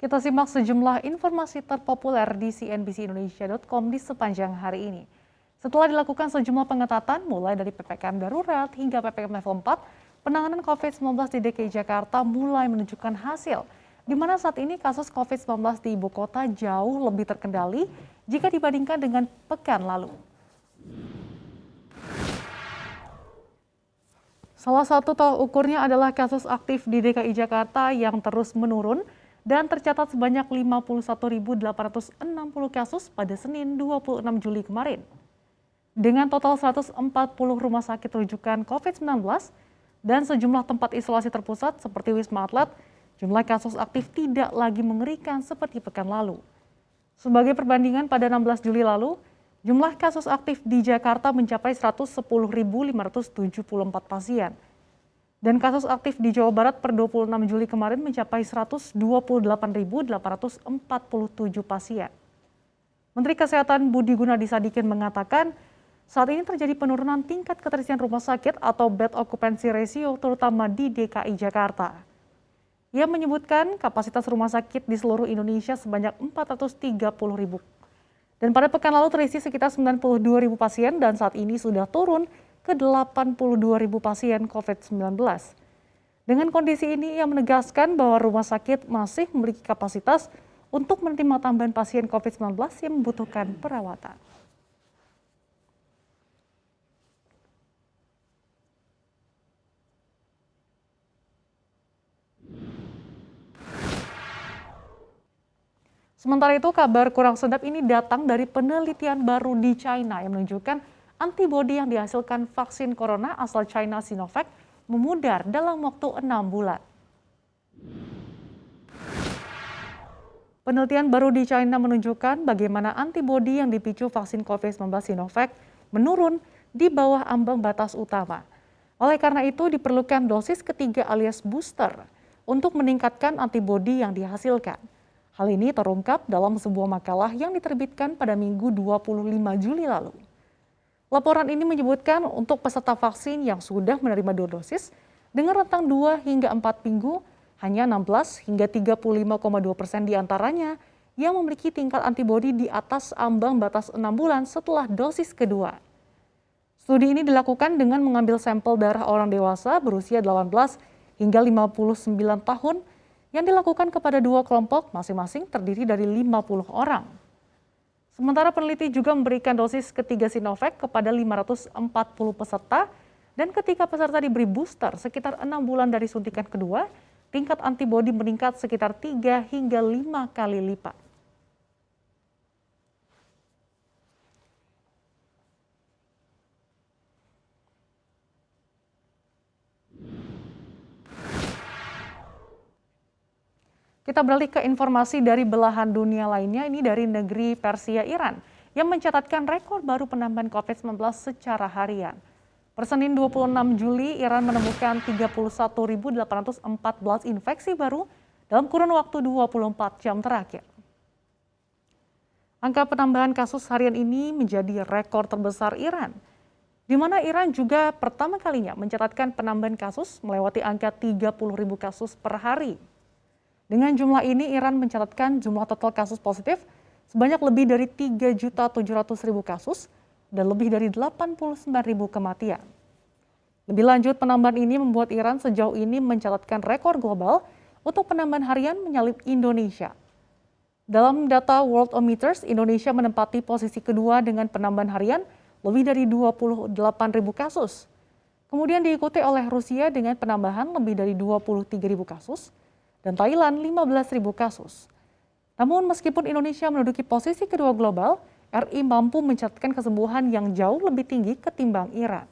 Kita simak sejumlah informasi terpopuler di cnbcindonesia.com di sepanjang hari ini. Setelah dilakukan sejumlah pengetatan, mulai dari PPKM darurat hingga PPKM level 4, penanganan COVID-19 di DKI Jakarta mulai menunjukkan hasil, di mana saat ini kasus COVID-19 di ibu kota jauh lebih terkendali jika dibandingkan dengan pekan lalu. Salah satu tolak ukurnya adalah kasus aktif di DKI Jakarta yang terus menurun dan tercatat sebanyak 51.860 kasus pada Senin 26 Juli kemarin. Dengan total 140 rumah sakit rujukan COVID-19 dan sejumlah tempat isolasi terpusat seperti Wisma Atlet, jumlah kasus aktif tidak lagi mengerikan seperti pekan lalu. Sebagai perbandingan pada 16 Juli lalu, jumlah kasus aktif di Jakarta mencapai 110.574 pasien. Dan kasus aktif di Jawa Barat per 26 Juli kemarin mencapai 128.847 pasien. Menteri Kesehatan Budi Gunadi Sadikin mengatakan, saat ini terjadi penurunan tingkat keterisian rumah sakit atau bed occupancy ratio terutama di DKI Jakarta. Ia menyebutkan kapasitas rumah sakit di seluruh Indonesia sebanyak 430.000. Dan pada pekan lalu terisi sekitar 92.000 pasien dan saat ini sudah turun ke 82.000 pasien COVID-19. Dengan kondisi ini, ia menegaskan bahwa rumah sakit masih memiliki kapasitas untuk menerima tambahan pasien COVID-19 yang membutuhkan perawatan. Sementara itu, kabar kurang sedap ini datang dari penelitian baru di China yang menunjukkan antibodi yang dihasilkan vaksin corona asal China Sinovac memudar dalam waktu 6 bulan. Penelitian baru di China menunjukkan bagaimana antibodi yang dipicu vaksin COVID-19 Sinovac menurun di bawah ambang batas utama. Oleh karena itu diperlukan dosis ketiga alias booster untuk meningkatkan antibodi yang dihasilkan. Hal ini terungkap dalam sebuah makalah yang diterbitkan pada Minggu 25 Juli lalu. Laporan ini menyebutkan untuk peserta vaksin yang sudah menerima 2 dosis dengan rentang 2 hingga 4 minggu, hanya 16 hingga 35,2% diantaranya yang memiliki tingkat antibodi di atas ambang batas 6 bulan setelah dosis kedua. Studi ini dilakukan dengan mengambil sampel darah orang dewasa berusia 18 hingga 59 tahun yang dilakukan kepada 2 kelompok masing-masing terdiri dari 50 orang. Sementara peneliti juga memberikan dosis ketiga Sinovac kepada 540 peserta dan ketika peserta diberi booster sekitar 6 bulan dari suntikan kedua, tingkat antibodi meningkat sekitar 3 hingga 5 kali lipat. Kita beralih ke informasi dari belahan dunia lainnya, ini dari negeri Persia Iran, yang mencatatkan rekor baru penambahan COVID-19 secara harian. Per Senin 26 Juli, Iran menemukan 31.814 infeksi baru dalam kurun waktu 24 jam terakhir. Angka penambahan kasus harian ini menjadi rekor terbesar Iran, di mana Iran juga pertama kalinya mencatatkan penambahan kasus melewati angka 30.000 kasus per hari. Dengan jumlah ini, Iran mencatatkan jumlah total kasus positif sebanyak lebih dari 3.700.000 kasus dan lebih dari 89.000 kematian. Lebih lanjut, penambahan ini membuat Iran sejauh ini mencatatkan rekor global untuk penambahan harian menyalip Indonesia. Dalam data Worldometers, Indonesia menempati posisi kedua dengan penambahan harian lebih dari 28.000 kasus. Kemudian diikuti oleh Rusia dengan penambahan lebih dari 23.000 kasus, dan Thailand 15.000 kasus. Namun meskipun Indonesia menduduki posisi kedua global, RI mampu mencatatkan kesembuhan yang jauh lebih tinggi ketimbang Iran.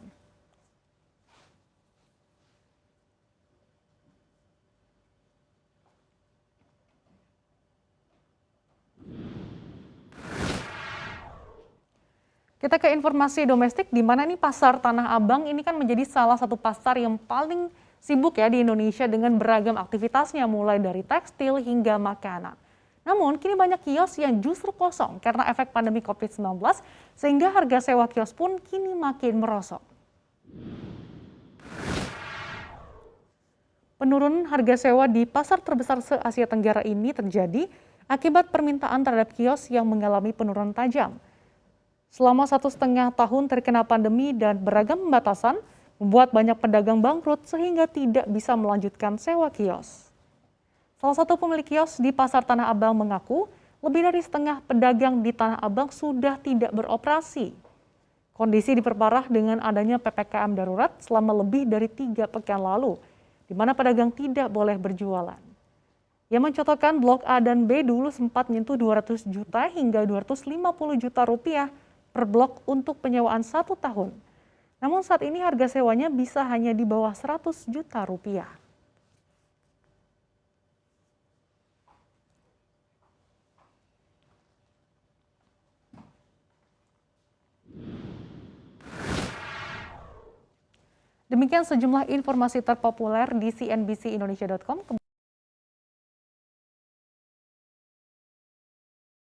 Kita ke informasi domestik, di mana nih pasar Tanah Abang ini kan menjadi salah satu pasar yang paling sibuk ya di Indonesia dengan beragam aktivitasnya mulai dari tekstil hingga makanan. Namun kini banyak kios yang justru kosong karena efek pandemi COVID-19 sehingga harga sewa kios pun kini makin merosot. Penurunan harga sewa di pasar terbesar se-Asia Tenggara ini terjadi akibat permintaan terhadap kios yang mengalami penurunan tajam. Selama 1,5 tahun terkena pandemi dan beragam pembatasan, membuat banyak pedagang bangkrut sehingga tidak bisa melanjutkan sewa kios. Salah satu pemilik kios di Pasar Tanah Abang mengaku lebih dari setengah pedagang di Tanah Abang sudah tidak beroperasi. Kondisi diperparah dengan adanya PPKM darurat selama lebih dari 3 pekan lalu, di mana pedagang tidak boleh berjualan. Ia mencontohkan Blok A dan B dulu sempat menyentuh 200 juta hingga 250 juta rupiah per blok untuk penyewaan 1 tahun. Namun saat ini harga sewanya bisa hanya di bawah 100 juta rupiah. Demikian sejumlah informasi terpopuler di cnbcindonesia.com.